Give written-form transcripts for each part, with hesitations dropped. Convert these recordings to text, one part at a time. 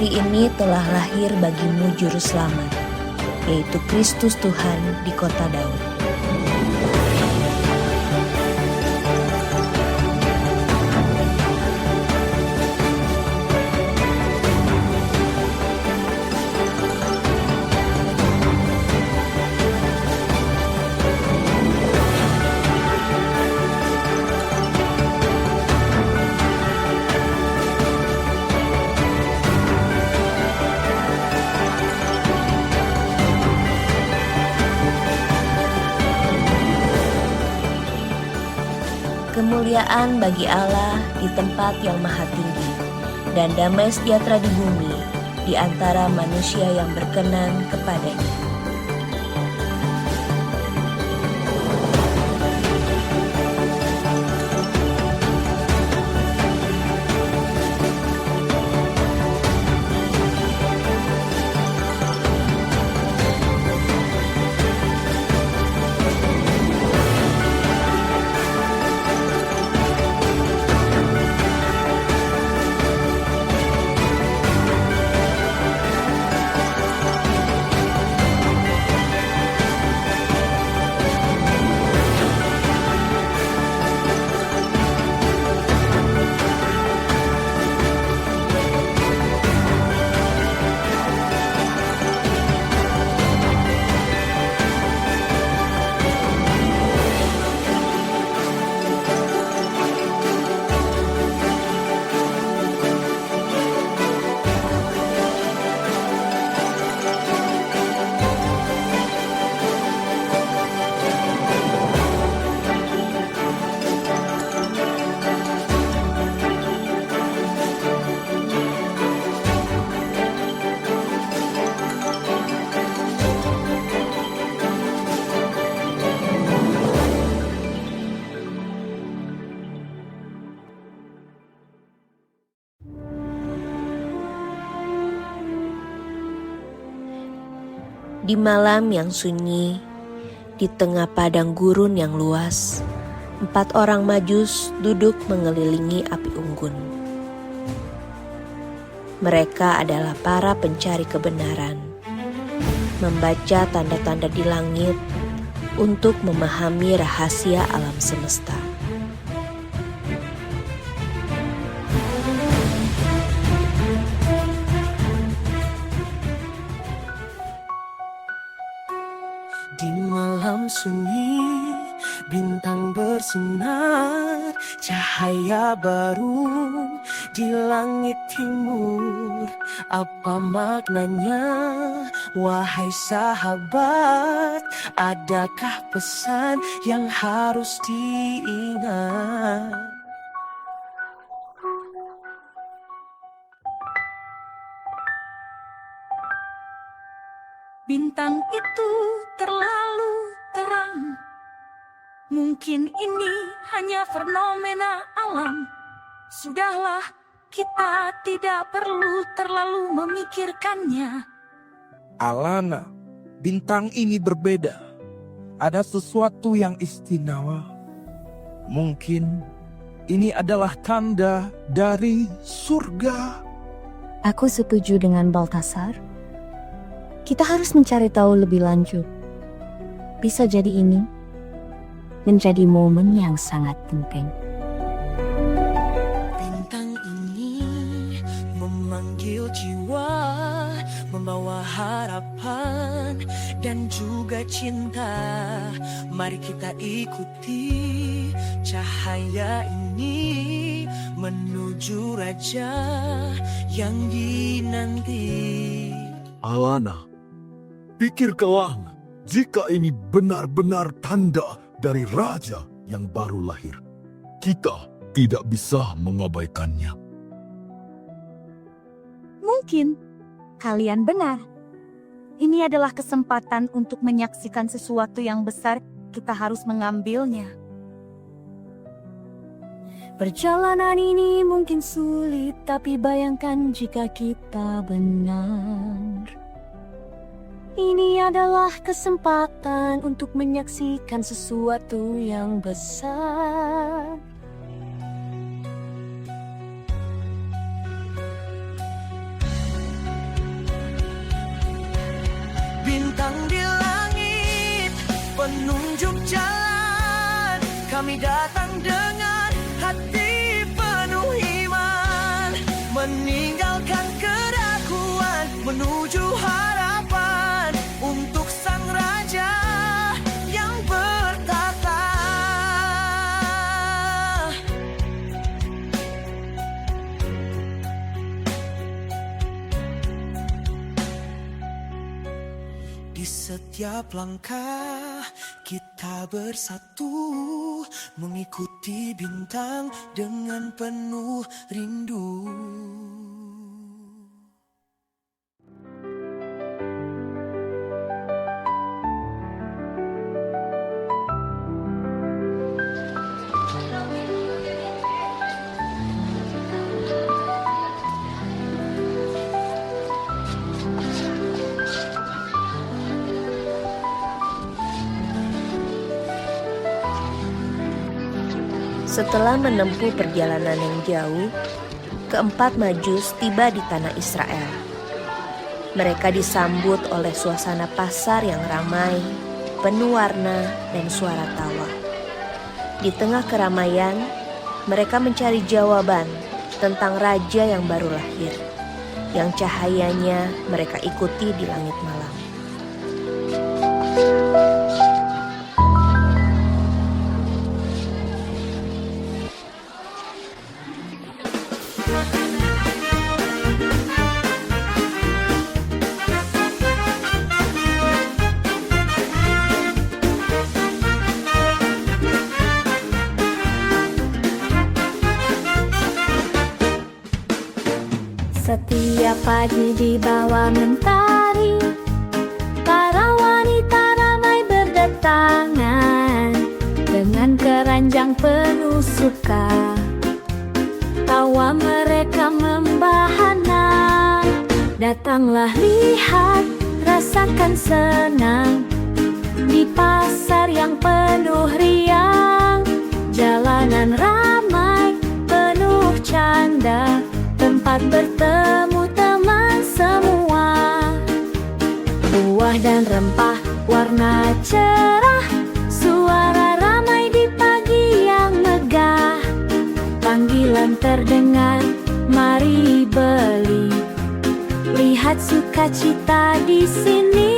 Hari ini telah lahir bagimu Juru Selamat, yaitu Kristus Tuhan di kota Daud. Kemuliaan bagi Allah di tempat yang maha tinggi, dan damai sejahtera di bumi di antara manusia yang berkenan kepadanya. Di malam yang sunyi, di tengah padang gurun yang luas, 4 orang Majus duduk mengelilingi api unggun. Mereka adalah para pencari kebenaran, membaca tanda-tanda di langit untuk memahami rahasia alam semesta. Di malam sunyi, bintang bersinar, cahaya baru di langit timur. Apa maknanya, wahai sahabat? Adakah pesan yang harus diingat? Bintang itu terlalu terang. Mungkin ini hanya fenomena alam. Sudahlah, kita tidak perlu terlalu memikirkannya. Alana, bintang ini berbeda. Ada sesuatu yang istimewa. Mungkin ini adalah tanda dari surga. Aku setuju dengan Baltasar. Kita harus mencari tahu lebih lanjut. Bisa jadi ini menjadi momen yang sangat penting. Bintang ini memanggil jiwa, membawa harapan dan juga cinta. Mari kita ikuti cahaya ini menuju raja yang dinanti. Alana, pikirkanlah jika ini benar-benar tanda dari raja yang baru lahir. Kita tidak bisa mengabaikannya. Mungkin kalian benar. Ini adalah kesempatan untuk menyaksikan sesuatu yang besar. Kita harus mengambilnya. Perjalanan ini mungkin sulit, tapi bayangkan jika kita benar. Ini adalah kesempatan untuk menyaksikan sesuatu yang besar. tunjuk jalan. Kami datang dengan hati penuh iman, meninggalkan keraguan, menuju harapan untuk Sang Raja yang bertata. Di setiap langkah kita bersatu, mengikuti bintang dengan penuh rindu. Setelah menempuh perjalanan yang jauh, keempat Majus tiba di tanah Israel. Mereka disambut oleh suasana pasar yang ramai, penuh warna dan suara tawa. Di tengah keramaian, mereka mencari jawaban tentang raja yang baru lahir, yang cahayanya mereka ikuti di langit malam. Setiap pagi di bawah mentari, para wanita ramai berdatangan dengan keranjang penuh suka. Tawa mereka membahana. Datanglah, lihat, rasakan senang di pasar yang penuh riang. Jalanan ramai, penuh canda, tempat bertemu teman semua. Buah dan rempah warna cerah, suara ramai di pagi yang megah. Panggilan terdengar, mari beli. Lihat sukacita di sini.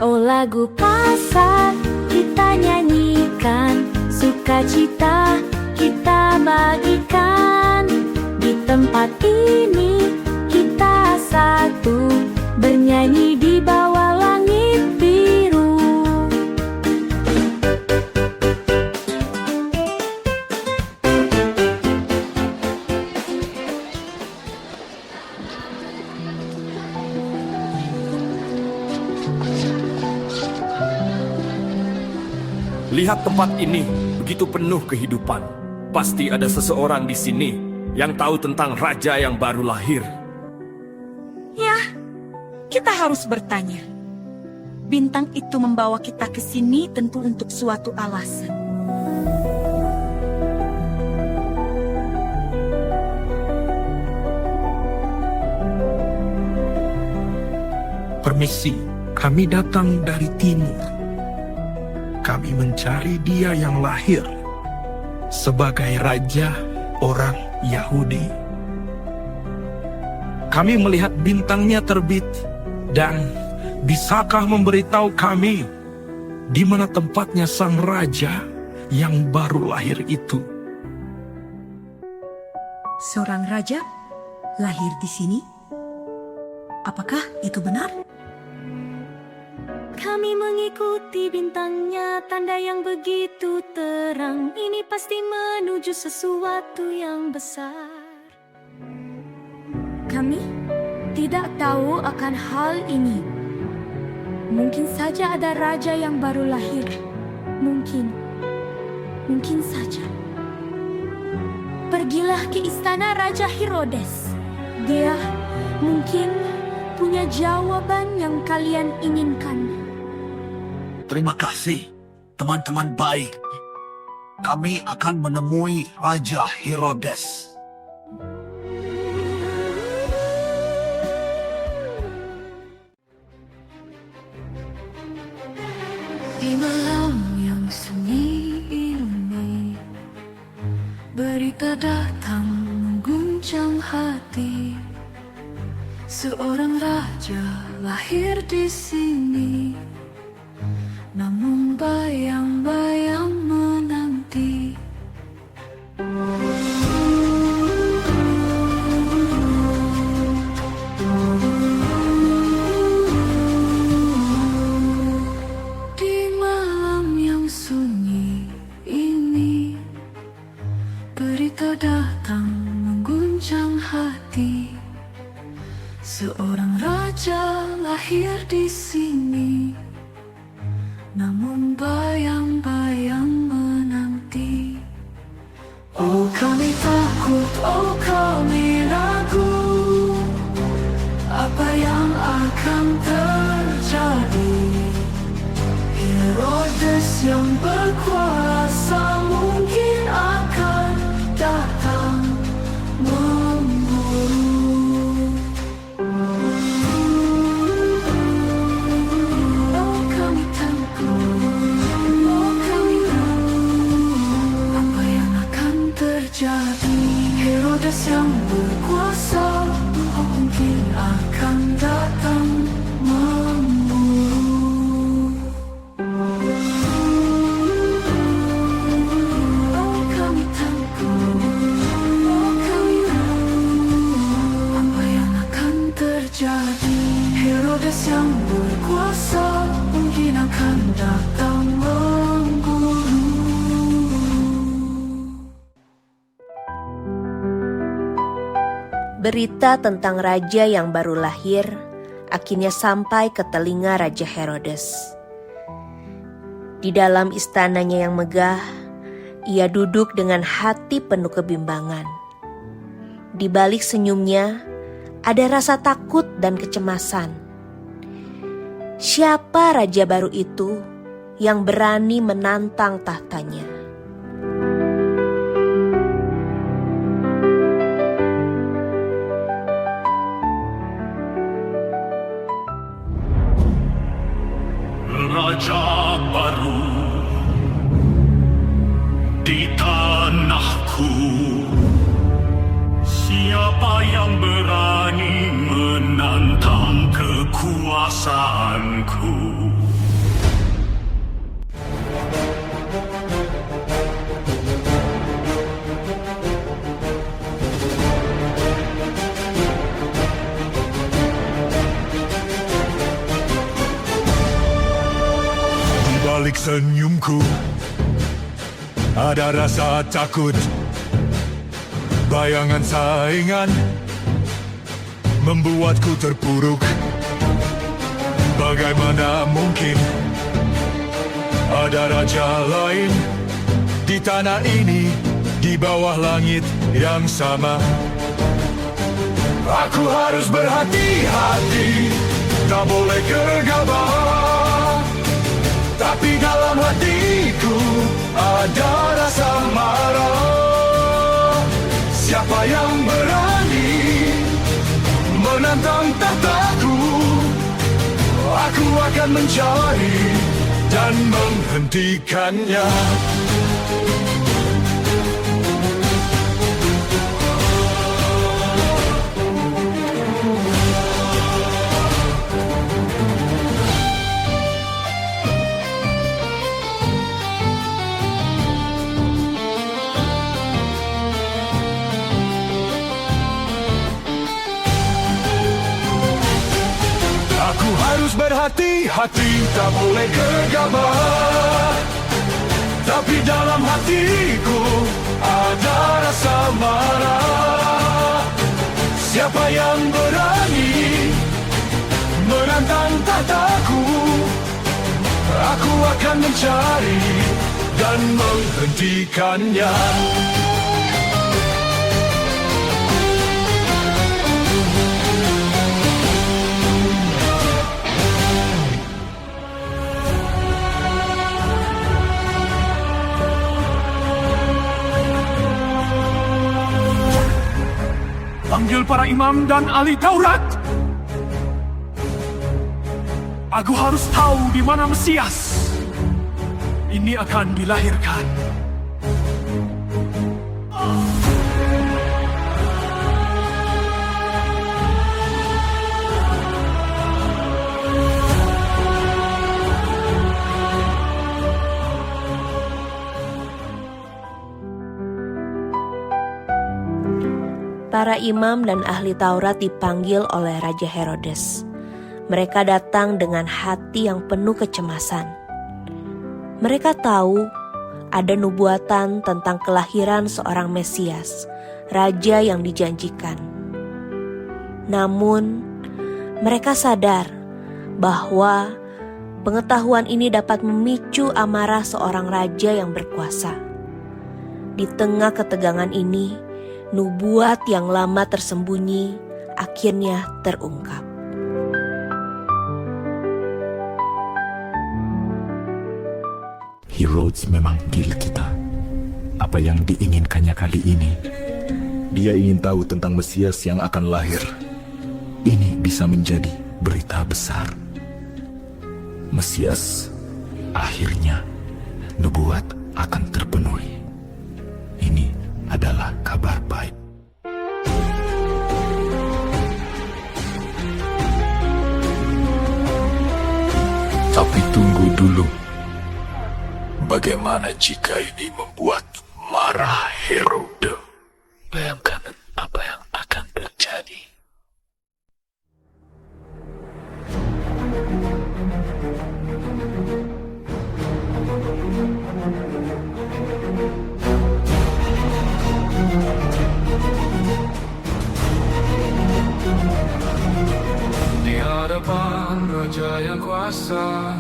Oh, lagu pasar kita nyanyikan, sukacita kita bagikan. Di tempat ini kita satu, bernyanyi di bawah langit biru. Lihat tempat ini, begitu penuh kehidupan. Pasti ada seseorang di sini yang tahu tentang raja yang baru lahir. Ya, kita harus bertanya. Bintang itu membawa kita ke sini tentu untuk suatu alasan. Permisi, kami datang dari timur. Kami mencari dia yang lahir sebagai raja orang Yahudi. Kami melihat bintangnya terbit, dan bisakah memberitahu kami di mana tempatnya sang raja yang baru lahir itu? Seorang raja lahir di sini? Apakah itu benar? Kami mengikuti bintangnya, tanda yang begitu terang. Ini pasti menuju sesuatu yang besar. Kami tidak tahu akan hal ini. Mungkin saja ada raja yang baru lahir. Mungkin saja. Pergilah ke istana Raja Herodes. Dia mungkin punya jawaban yang kalian inginkan. Terima kasih, teman-teman baik. Kami akan menemui Raja Herodes. Di malam Berita datang mengguncang hati. Seorang raja lahir di sini, namun bayang-bayang menanti. Di malam yang sunyi ini, berita datang mengguncang hati. Seorang raja lahir di sini, namun bayang-bayang menanti. Oh kami takut, oh kami ragu, apa yang akan terjadi? Herodes yang berkuasa mungkin akan datang memburu. Oh kami takut, oh kami ragu, apa yang akan terjadi? Herodes yang berkuasa mungkin akan datang memburu. Oh kami takut, oh kami ragu, apa yang akan terjadi? Herodes yang berkuasa mungkin akan datang memburu. Berita tentang raja yang baru lahir akhirnya sampai ke telinga Raja Herodes. Di dalam istananya yang megah, ia duduk dengan hati penuh kebimbangan. Di balik senyumnya, ada rasa takut dan kecemasan. Siapa raja baru itu yang berani menantang tahtanya? Raja baru di tanahku, siapa yang berani menantang kekuasaanku? Balik senyumku ada rasa takut, bayangan saingan membuatku terpuruk. Bagaimana mungkin ada raja lain di tanah ini, di bawah langit yang sama? Aku harus berhati-hati, tak boleh gegabah. Tapi dalam hatiku ada rasa marah. Siapa yang berani menantang tahtaku? Aku akan mencari dan menghentikannya. Aku harus berhati-hati, tak boleh gegabah. Tapi dalam hatiku ada rasa marah. Siapa yang berani menantang tahtaku? Aku akan mencari dan menghentikannya. Panggil para imam dan ahli Taurat. Aku harus tahu di mana Mesias ini akan dilahirkan. Para imam dan ahli Taurat dipanggil oleh Raja Herodes. Mereka datang dengan hati yang penuh kecemasan. Mereka tahu ada nubuatan tentang kelahiran seorang Mesias, Raja yang dijanjikan. Namun, mereka sadar bahwa pengetahuan ini dapat memicu amarah seorang raja yang berkuasa. Di tengah ketegangan ini, nubuat yang lama tersembunyi akhirnya terungkap. Herodes memang deal kita. Apa yang diinginkannya kali ini? Dia ingin tahu tentang Mesias yang akan lahir. Ini bisa menjadi berita besar. Mesias, akhirnya nubuat akan terpenuhi. Ini adalah kabar baik. Tapi tunggu dulu. Bagaimana jika ini membuat marah Herodes? Bayangkan apa yang akan terjadi. Di hadapan Raja yang kuasa,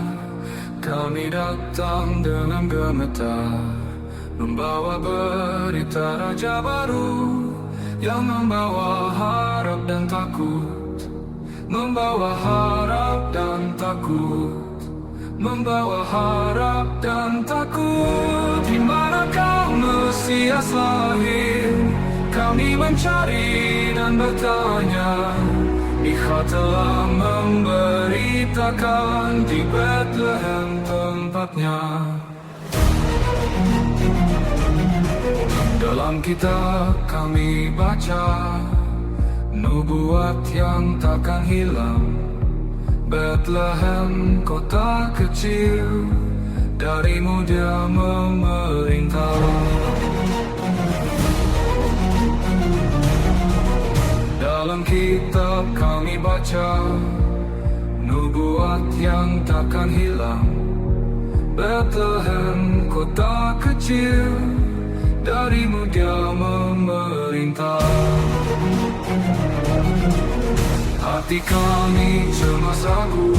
kami datang dengan gemetar, membawa berita Raja baru yang membawa harap dan takut, membawa harap dan takut, membawa harap dan takut. Di manakah Mesias lahir? Kami mencari dan bertanya. Micha telah memberitakan di Bethlehem tempatnya. Dalam kitab kami baca nubuat yang takkan hilang. Bethlehem kota kecil, darimu dia memerintah. Dalam kitab kami baca nubuat yang takkan hilang. Bethlehem kota kecil, darimu dia memerintah. Hati kami cemas ragu,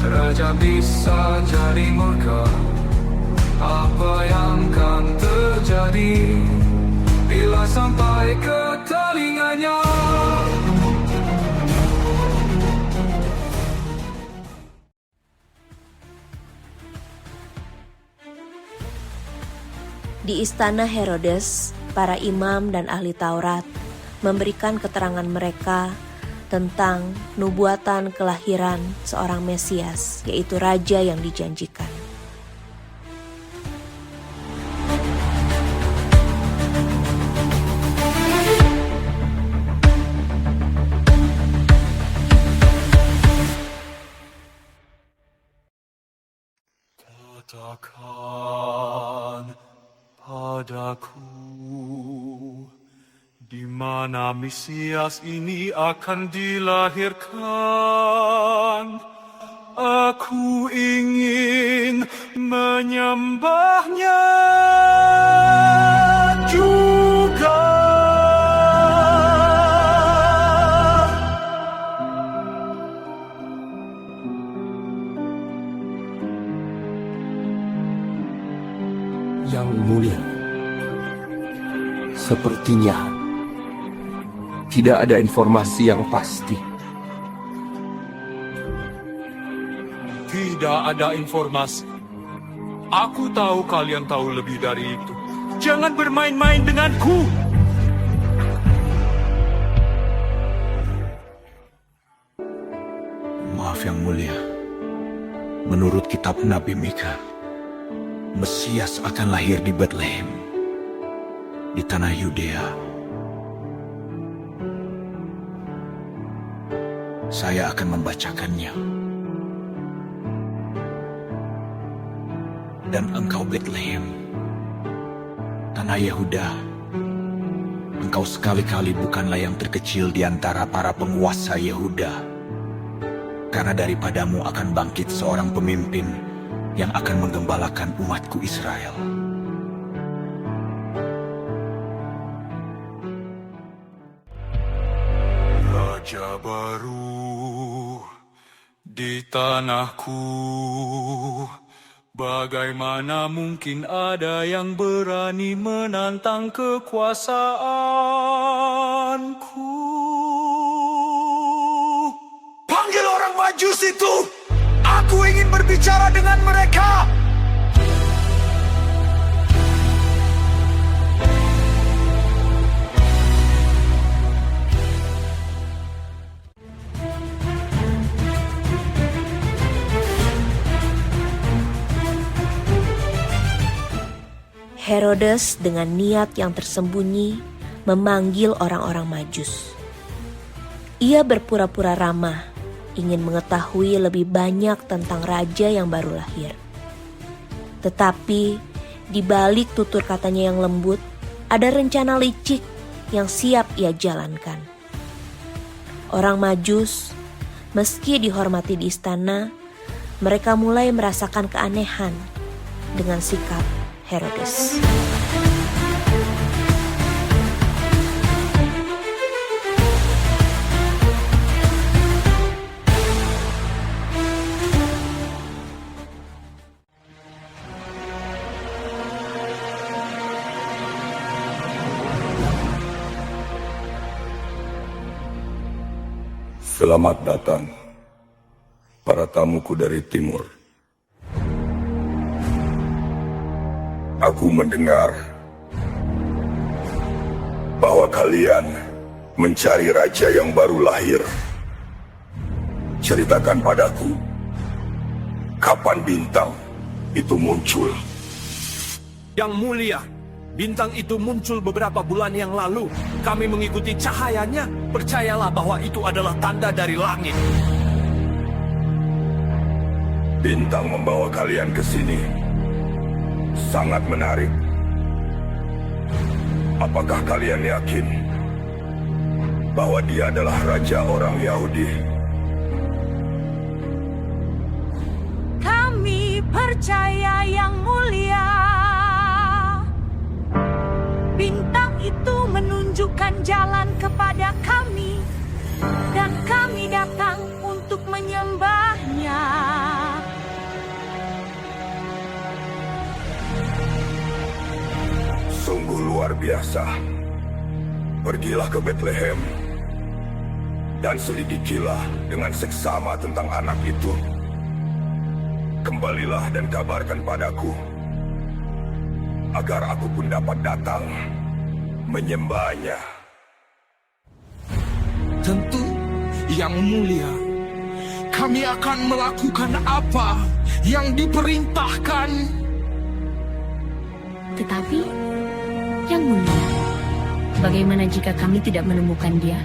Raja bisa jadi murka. Apa yang akan terjadi bila sampai ke telinganya? Di istana Herodes, para imam dan ahli Taurat memberikan keterangan mereka tentang nubuatan kelahiran seorang Mesias, yaitu Raja yang dijanjikan. Katakan padaku, di mana Mesias ini akan dilahirkan. Aku ingin menyembahnya juga. Yang mulia, sepertinya tidak ada informasi yang pasti. Tidak ada informasi. Aku tahu kalian tahu lebih dari itu. Jangan bermain-main denganku. Maaf yang mulia. Menurut kitab Nabi Mika, Mesias akan lahir di Bethlehem, di tanah Yudea. Saya akan membacakannya. Dan engkau Bethlehem, tanah Yehuda, engkau sekali-kali bukanlah yang terkecil di antara para penguasa Yehuda. Karena daripadamu akan bangkit seorang pemimpin yang akan menggembalakan umatku Israel. Raja baru di tanahku, bagaimana mungkin ada yang berani menantang kekuasaanku? Panggil orang Majus itu. Aku ingin berbicara dengan mereka. Herodes dengan niat yang tersembunyi memanggil orang-orang Majus. Ia berpura-pura ramah, ingin mengetahui lebih banyak tentang raja yang baru lahir. Tetapi di balik tutur katanya yang lembut, ada rencana licik yang siap ia jalankan. Orang Majus, meski dihormati di istana, mereka mulai merasakan keanehan dengan sikap Herodes. Selamat datang, para tamuku dari timur. Aku mendengar bahwa kalian mencari raja yang baru lahir. Ceritakan padaku, kapan bintang itu muncul? Yang mulia, bintang itu muncul beberapa bulan yang lalu. Kami mengikuti cahayanya. Percayalah bahwa itu adalah tanda dari langit. Bintang membawa kalian ke sini. Sangat menarik. Apakah kalian yakin bahwa dia adalah raja orang Yahudi? Kami percaya yang mulia. Bintang itu menunjukkan jalan kepada kami, dan kami datang untuk menyembahnya. Sungguh luar biasa. Pergilah ke Bethlehem dan selidikilah dengan seksama tentang anak itu. Kembalilah dan kabarkan padaku, agar aku pun dapat datang menyembahnya. Tentu, Yang Mulia, kami akan melakukan apa yang diperintahkan. Tetapi, Yang Mulia, bagaimana jika kami tidak menemukan dia?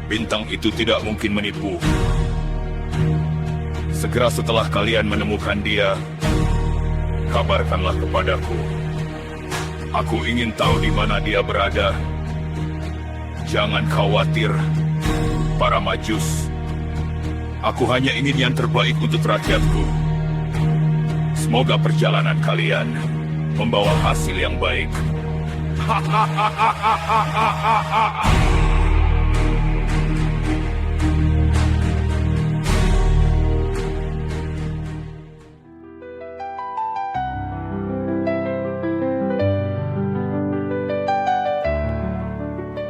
Bintang itu tidak mungkin menipu. Segera setelah kalian menemukan dia, kabarkanlah kepadaku. Aku ingin tahu di mana dia berada. Jangan khawatir, para Majus. Aku hanya ingin yang terbaik untuk rakyatku. Semoga perjalanan kalian membawa hasil yang baik.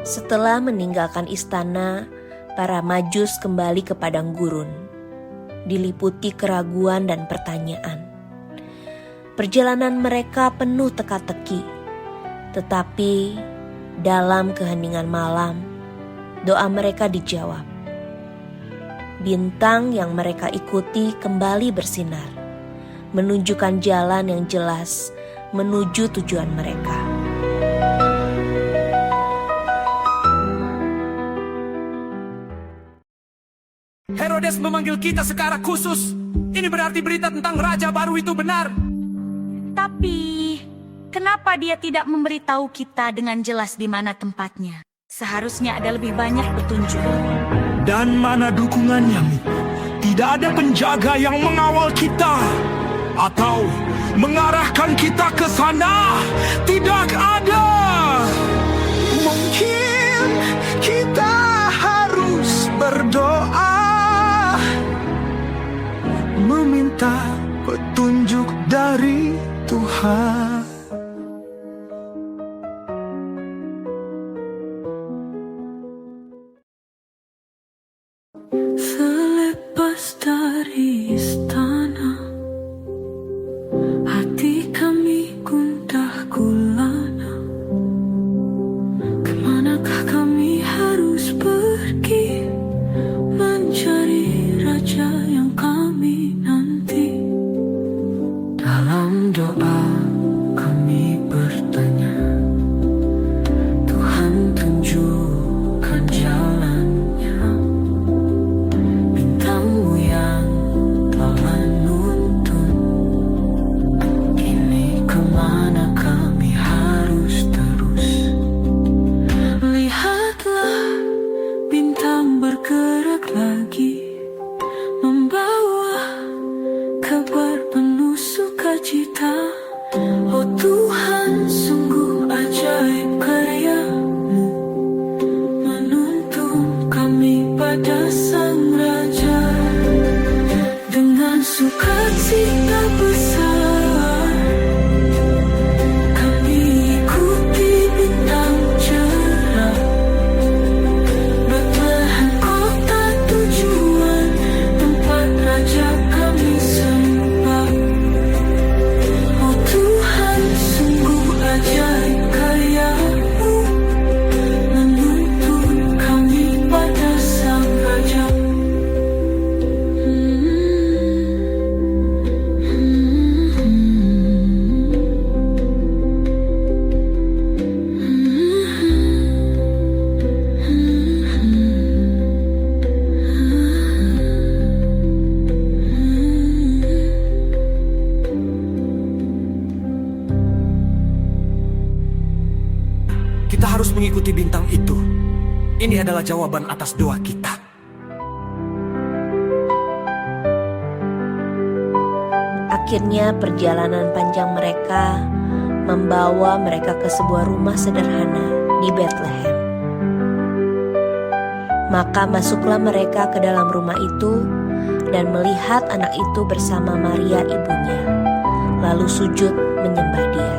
Setelah meninggalkan istana, para Majus kembali ke padang gurun, diliputi keraguan dan pertanyaan. Perjalanan mereka penuh teka-teki, tetapi dalam keheningan malam, doa mereka dijawab. Bintang yang mereka ikuti kembali bersinar, menunjukkan jalan yang jelas menuju tujuan mereka. Herodes memanggil kita secara khusus. Ini berarti berita tentang raja baru itu benar. Tapi Kenapa dia tidak memberitahu kita dengan jelas di mana tempatnya? Seharusnya ada lebih banyak petunjuk. Dan mana dukungannya, Mi? Tidak ada penjaga yang mengawal kita atau mengarahkan kita ke sana. Tidak ada. Mungkin kita harus berdoa, meminta petunjuk dari Tuhan. Selepas dari istana, hati kami gundah gulana. Kemanakah kami harus pergi, mencari raja yang kami nanti? Dalam doa kami bertanya, Tuhan tunjukkan jalannya. Bintangmu yang telah menuntun, kini kemana kami harus terus? Lihatlah, bintang bergerak lagi, membawa kabar penuh sukacita. Oh Tuhan, sungguh ajaib karya-Mu, menuntun kami pada Sang Raja. Dengan sukacita besar, kami ikuti bintang cerah. Bethlehem kota tujuan, tempat Raja kami sembah. Oh Tuhan, sungguh ajaib karya-Mu, menuntun kami pada Sang Raja. Kita harus mengikuti bintang itu. Ini adalah jawaban atas doa kita. Akhirnya perjalanan panjang mereka membawa mereka ke sebuah rumah sederhana di Bethlehem. Maka masuklah mereka ke dalam rumah itu dan melihat anak itu bersama Maria ibunya, lalu sujud menyembah dia.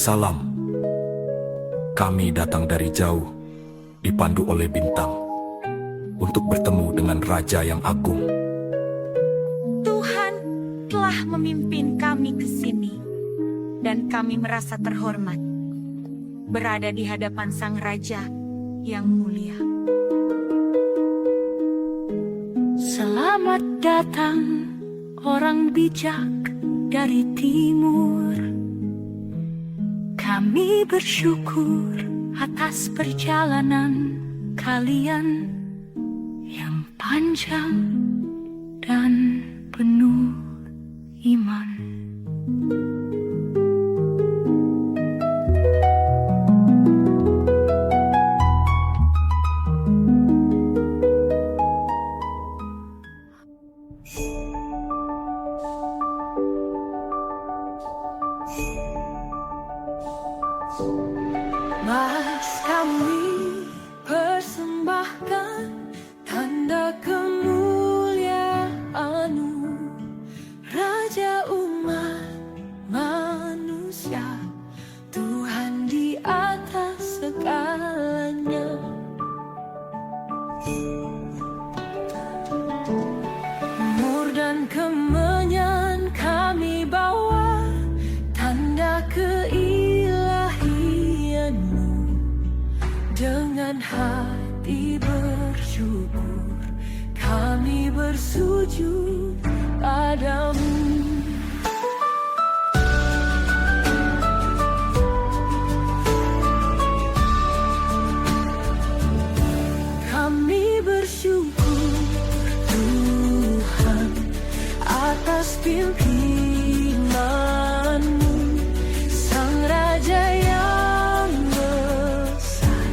Salam. Kami datang dari jauh, dipandu oleh bintang, untuk bertemu dengan Raja yang agung. Tuhan telah memimpin kami ke sini, dan kami merasa terhormat berada di hadapan Sang Raja yang mulia. Selamat datang orang bijak dari timur. Kami bersyukur atas perjalanan kalian yang panjang dan penuh iman. Mas kami persembahkan tanda kemuliaan-Mu, Raja umat manusia, Tuhan di atas segalanya. Mur dan kemenyan kami bawa, tanda keilahian-Mu. Dengan hati bersyukur, kami bersujud padamu. Kami bersyukur, Tuhan. pimpinanmu, Sang Raja yang besar,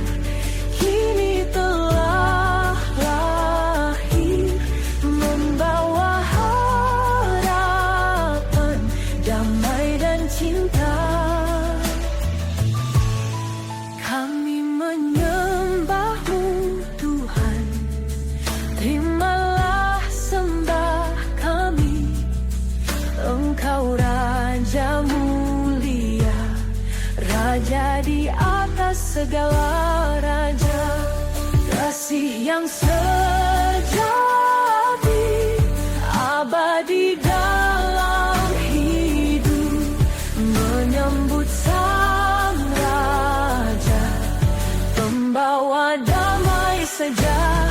kini telah lahir, membawa harapan, damai dan cinta. Kami menyembah-Mu Tuhan, terimalah sembah kami. Engkau Raja mulia, Raja di atas segala raja. Kasih yang sejati, abadi dalam hidup, menyambut Sang Raja, pembawa damai sejahtera.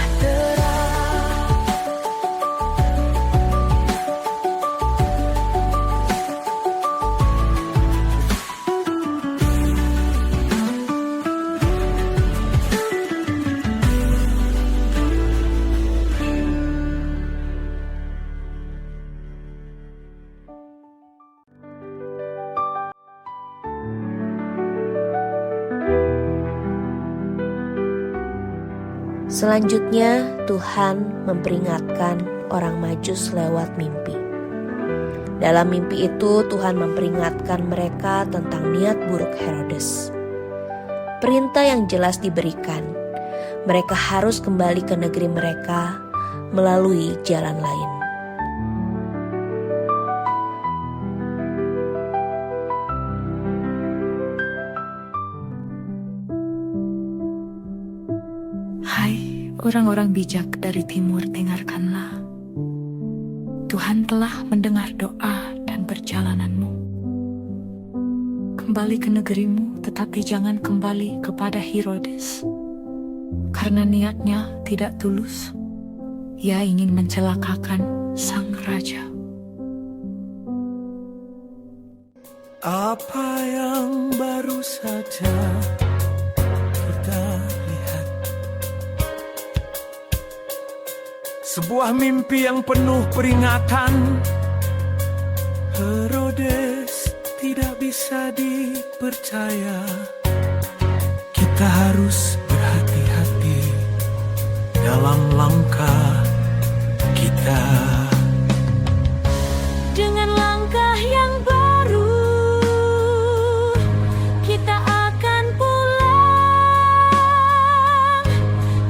Selanjutnya, Tuhan memperingatkan orang Majus lewat mimpi. Dalam mimpi itu, Tuhan memperingatkan mereka tentang niat buruk Herodes. Perintah yang jelas diberikan, mereka harus kembali ke negeri mereka melalui jalan lain. Hai orang-orang bijak dari timur, dengarkanlah. Tuhan telah mendengar doa dan perjalananmu. Kembali ke negerimu, tetapi jangan kembali kepada Herodes, karena niatnya tidak tulus. Ia ingin mencelakakan Sang Raja. Apa yang baru saja kita lihat, sebuah mimpi yang penuh peringatan. Herodes tidak bisa dipercaya. Kita harus berhati-hati dalam langkah kita. Dengan langkah yang baru, kita akan pulang.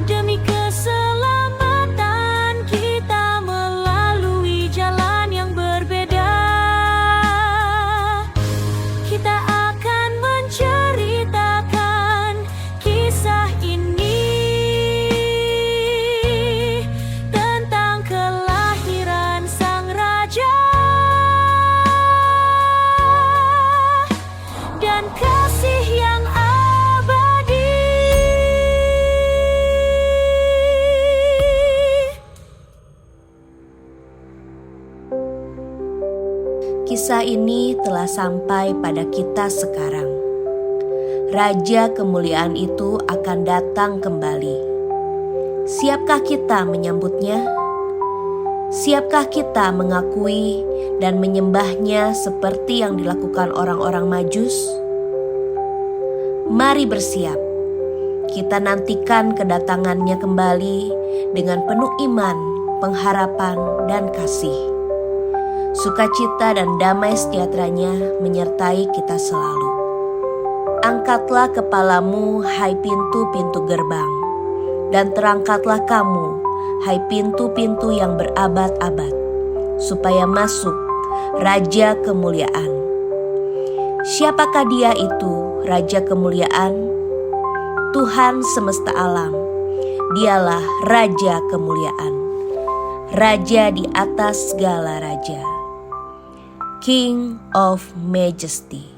Demi keselamatan kita melalui jalan yang berbeda. Kita akan menceritakan kisah ini tentang kelahiran Sang Raja dan kasih yang abadi. Kisah ini telah sampai pada kita sekarang. Raja kemuliaan itu akan datang kembali. Siapkah kita menyambutnya? Siapkah kita mengakui dan menyembahnya seperti yang dilakukan orang-orang Majus? Mari bersiap. Kita nantikan kedatangannya kembali dengan penuh iman, pengharapan, dan kasih. Sukacita dan damai sejahteranya menyertai kita selalu. Angkatlah kepalamu, hai pintu-pintu gerbang, dan terangkatlah kamu, hai pintu-pintu yang berabad-abad, supaya masuk Raja kemuliaan. Siapakah dia itu, Raja kemuliaan? Tuhan semesta alam, dialah Raja kemuliaan, Raja di atas segala raja, King of Majesty.